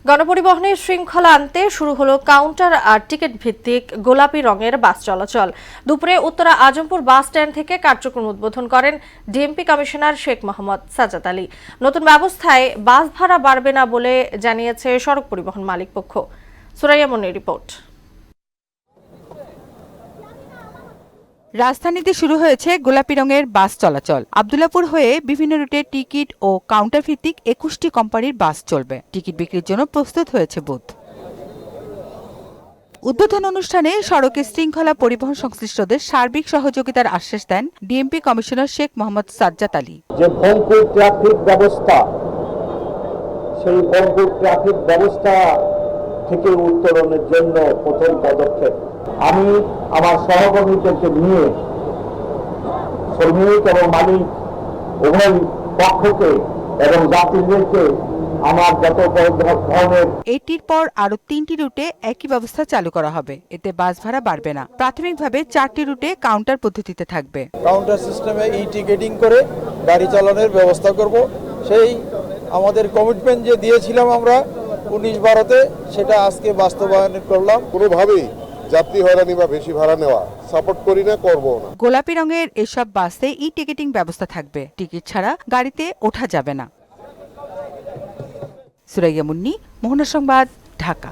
গণপরিবহনের শৃঙ্খলা আনতে শুরু হলো কাউন্টার আর টিকিট ভিত্তিক গোলাপি রঙের বাস চলাচল। দুপুরে উত্তরা আজমপুর বাস স্ট্যান্ড থেকে কার্যক্রম উদ্বোধন করেন ডিএমপি কমিশনার শেখ মোহাম্মদ সাজ্জাদ আলী। নতুন ব্যবস্থায় বাস ভাড়া বাড়বে না বলে জানিয়েছে সড়ক পরিবহন মালিক পক্ষ। সুরাইয়া মনির রিপোর্ট। রাজধানীতে শুরু হয়েছে গোলাপি রঙের বাস চলাচল। আব্দুল্লাপুর হয়ে বিভিন্ন রুটে টিকিট ও কাউন্টার ভিত্তিক ২১টি কোম্পানির বাস চলবে। টিকিট বিক্রির জন্য প্রস্তুত হয়েছে বুথ। উদ্বোধন অনুষ্ঠানে সড়কে শৃঙ্খলা পরিবহন সংশ্লিষ্টদের সার্বিক সহযোগিতার আশ্বাস দেন ডিএমপি কমিশনার শেখ মোহাম্মদ সাজ্জাদ আলী। যে ভঙ্গুর ট্রাফিক ব্যবস্থা, সেই ভঙ্গুর ট্রাফিক ব্যবস্থা থেকে উত্তরণের জন্য প্রথম পদক্ষেপ আমি আমার সহকর্মীদেরকে নিয়ে শ্রমিক এবং মালিক উভয় পক্ষকে এবং যাত্রীদেরকে আমার যত ধরনের এটির পর আরো ৩টি রুটে একই ব্যবস্থা চালু করা হবে। এতে বাস ভাড়া বাড়বে না। প্রাথমিকভাবে ৪টি রুটে কাউন্টার পদ্ধতিতে থাকবে। কাউন্টার সিস্টেমে টিকেটিং করে গাড়ি চালানোর ব্যবস্থা করব। সেই আমাদের কমিটমেন্ট যে দিয়েছিলাম আমরা ১৯-১২-তে, সেটা আজকে বাস্তবায়ন করলাম। কোনোভাবেই যাত্রী হয়রানি বা বেশি ভাড়া নেওয়া সাপোর্ট করি না, করবো না। গোলাপি রঙের এসব বাসে টিকেটিং ব্যবস্থা থাকবে। টিকিট ছাড়া গাড়িতে ওঠা যাবে না। সুরাইয়া মুন্নি, মোহনা সংবাদ, ঢাকা।